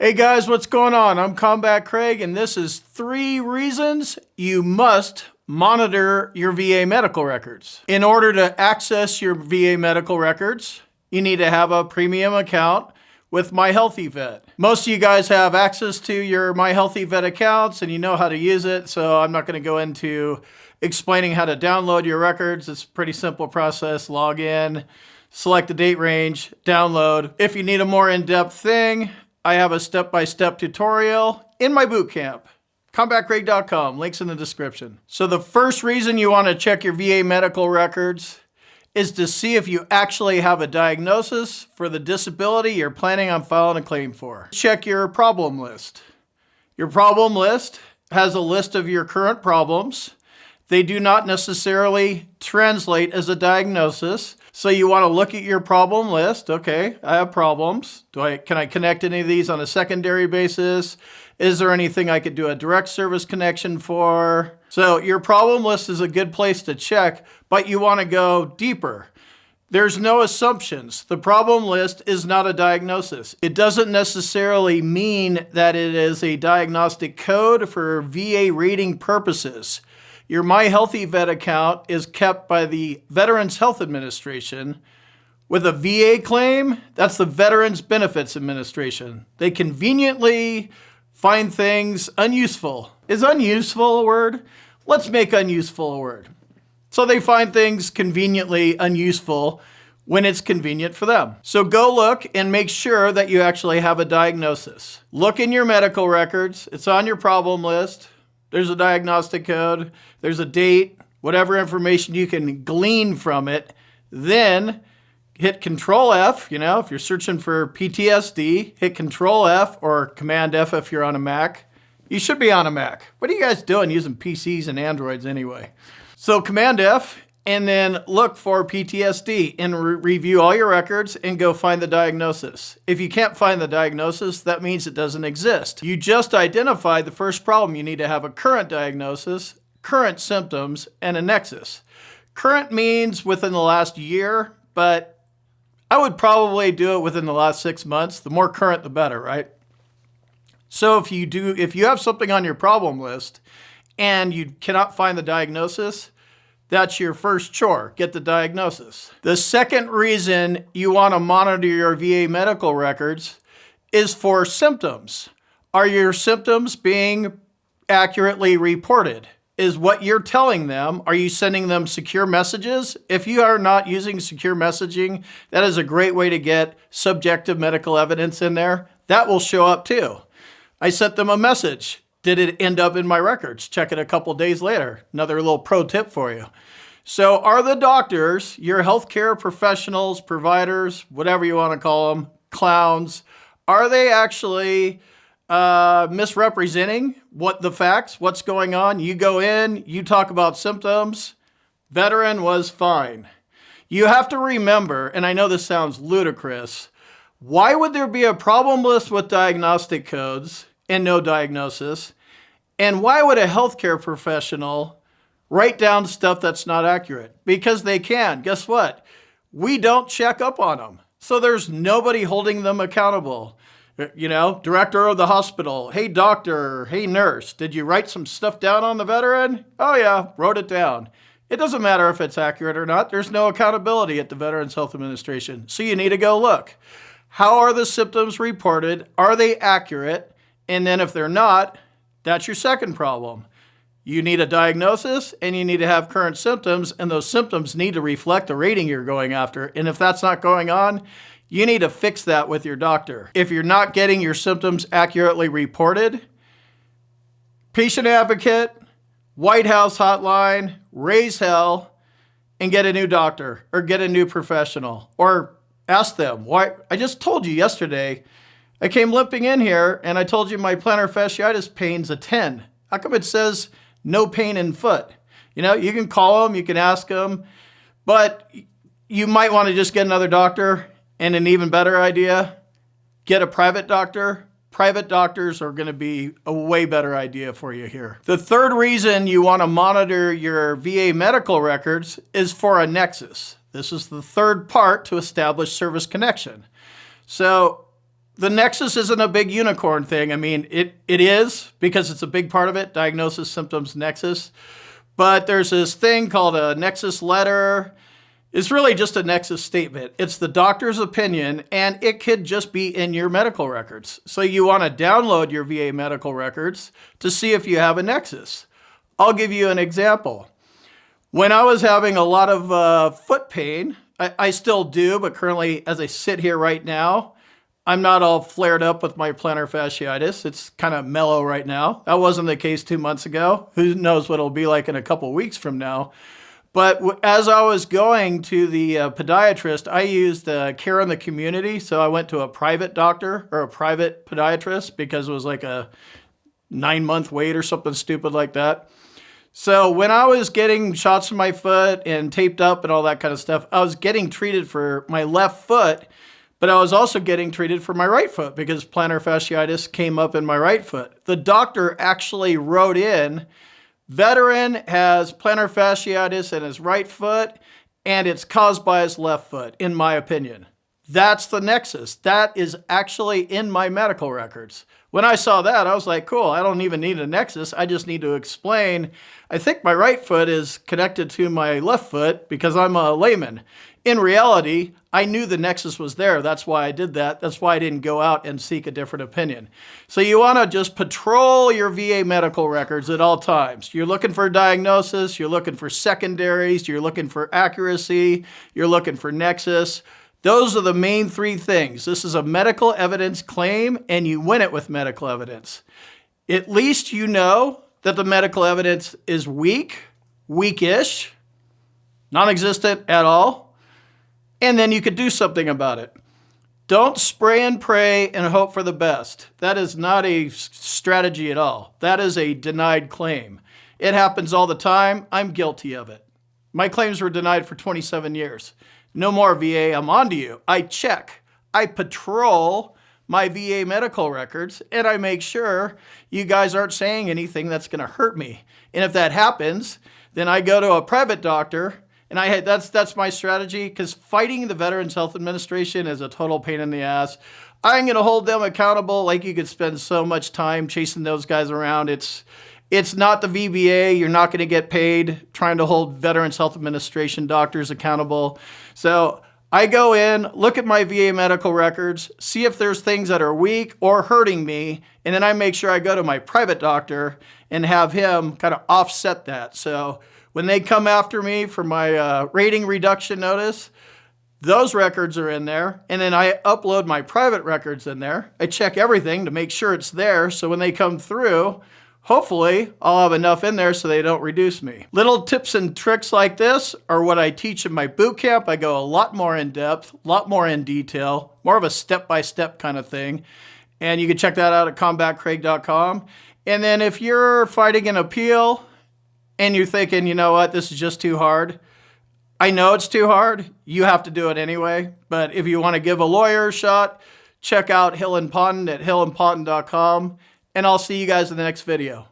Hey guys, what's going on? I'm Combat Craig, and this is 3 reasons you must monitor your VA medical records. In order to access your VA medical records, you need to have a premium account with MyHealthyVet. Most of you guys have access to your MyHealthyVet accounts and you know how to use it, so I'm not going to go into explaining how to download your records. It's a pretty simple process. Log in, select the date range, download. If you need a more in-depth thing, I have a step-by-step tutorial in my boot camp. CombatCraig.com, links in the description. So the first reason you want to check your VA medical records is to see if you actually have a diagnosis for the disability you're planning on filing a claim for. Check your problem list. Your problem list has a list of your current problems. They do not necessarily translate as a diagnosis. So you want to look at your problem list. Okay, I have problems. Can I connect any of these on a secondary basis? Is there anything I could do a direct service connection for? So your problem list is a good place to check, but you want to go deeper. There's no assumptions. The problem list is not a diagnosis. It doesn't necessarily mean that it is a diagnostic code for VA rating purposes. Your MyHealthyVet account is kept by the Veterans Health Administration. With a VA claim, that's the Veterans Benefits Administration. They conveniently find things unuseful. Is unuseful a word? Let's make unuseful a word. So they find things conveniently unuseful when it's convenient for them. So go look and make sure that you actually have a diagnosis. Look in your medical records. It's on your problem list. There's a diagnostic code, there's a date, whatever information you can glean from it. Then hit Control F, if you're searching for PTSD, hit Control F or Command F if you're on a Mac. You should be on a Mac. What are you guys doing using PCs and Androids anyway? So Command F, and then look for PTSD and review all your records and go find the diagnosis. If you can't find the diagnosis, that means it doesn't exist. You just identified the first problem. You need to have a current diagnosis, current symptoms, and a nexus. Current means within the last year, but I would probably do it within the last 6 months. The more current, the better, right? So if you have something on your problem list and you cannot find the diagnosis, that's your first chore, get the diagnosis. The second reason you want to monitor your VA medical records is for symptoms. Are your symptoms being accurately reported? Is what you're telling them, are you sending them secure messages? If you are not using secure messaging, that is a great way to get subjective medical evidence in there. That will show up too. I sent them a message. Did it end up in my records? Check it a couple days later. Another little pro tip for you. So are the doctors, your healthcare professionals, providers, whatever you want to call them, clowns, are they actually misrepresenting the facts, what's going on? You go in, you talk about symptoms, veteran was fine. You have to remember, and I know this sounds ludicrous, why would there be a problem list with diagnostic codes and no diagnosis? And why would a healthcare professional write down stuff that's not accurate? Because they can. Guess what? We don't check up on them. So there's nobody holding them accountable. Director of the hospital, hey doctor, hey nurse, did you write some stuff down on the veteran? Oh yeah, wrote it down. It doesn't matter if it's accurate or not. There's no accountability at the Veterans Health Administration. So you need to go look. How are the symptoms reported? Are they accurate? And then if they're not, that's your second problem. You need a diagnosis and you need to have current symptoms, and those symptoms need to reflect the rating you're going after. And if that's not going on, you need to fix that with your doctor. If you're not getting your symptoms accurately reported, patient advocate, White House hotline, raise hell, and get a new doctor or get a new professional or ask them why. I just told you yesterday, I came limping in here and I told you my plantar fasciitis pain's a 10. How come it says no pain in foot? You can call them, you can ask them, but you might want to just get another doctor. And an even better idea, get a private doctor. Private doctors are going to be a way better idea for you here. The third reason you want to monitor your VA medical records is for a nexus. This is the third part to establish service connection. So The nexus isn't a big unicorn thing. I mean, it is because it's a big part of it, diagnosis, symptoms, nexus. But there's this thing called a nexus letter. It's really just a nexus statement. It's the doctor's opinion, and it could just be in your medical records. So you want to download your VA medical records to see if you have a nexus. I'll give you an example. When I was having a lot of foot pain, I still do, but currently, as I sit here right now, I'm not all flared up with my plantar fasciitis. It's kind of mellow right now. That wasn't the case 2 months ago. Who knows what it'll be like in a couple weeks from now. But as I was going to the podiatrist, I used care in the community. So I went to a private doctor or a private podiatrist because it was like a 9-month wait or something stupid like that. So when I was getting shots in my foot and taped up and all that kind of stuff, I was getting treated for my left foot, but I was also getting treated for my right foot because plantar fasciitis came up in my right foot. The doctor actually wrote in, veteran has plantar fasciitis in his right foot, and it's caused by his left foot, in my opinion. That's the nexus. That is actually in my medical records. When I saw that, I was like, cool, I don't even need a nexus. I just need to explain, I think my right foot is connected to my left foot because I'm a layman. In reality, I knew the nexus was there. That's why I did that. That's why I didn't go out and seek a different opinion. So you want to just patrol your VA medical records at all times. You're looking for diagnosis. You're looking for secondaries. You're looking for accuracy. You're looking for nexus. Those are the main 3 things. This is a medical evidence claim, and you win it with medical evidence. At least you know that the medical evidence is weak, weakish, non-existent at all, and then you could do something about it. Don't spray and pray and hope for the best. That is not a strategy at all. That is a denied claim. It happens all the time. I'm guilty of it. My claims were denied for 27 years. No more VA, I'm on to you. I check. I patrol my VA medical records, and I make sure you guys aren't saying anything that's going to hurt me. And if that happens, then I go to a private doctor, and that's my strategy, because fighting the Veterans Health Administration is a total pain in the ass. I'm going to hold them accountable like you could spend so much time chasing those guys around. It's not the VBA. You're not going to get paid trying to hold Veterans Health Administration doctors accountable. So I go in, look at my VA medical records, see if there's things that are weak or hurting me, and then I make sure I go to my private doctor and have him kind of offset that. So when they come after me for my rating reduction notice, those records are in there, and then I upload my private records in there. I check everything to make sure it's there, so when they come through, hopefully, I'll have enough in there so they don't reduce me. Little tips and tricks like this are what I teach in my boot camp. I go a lot more in depth, a lot more in detail, more of a step-by-step kind of thing. And you can check that out at combatcraig.com. And then if you're fighting an appeal and you're thinking, you know what, this is just too hard. I know it's too hard. You have to do it anyway. But if you want to give a lawyer a shot, check out Hill and Ponton at hillandponton.com. And I'll see you guys in the next video.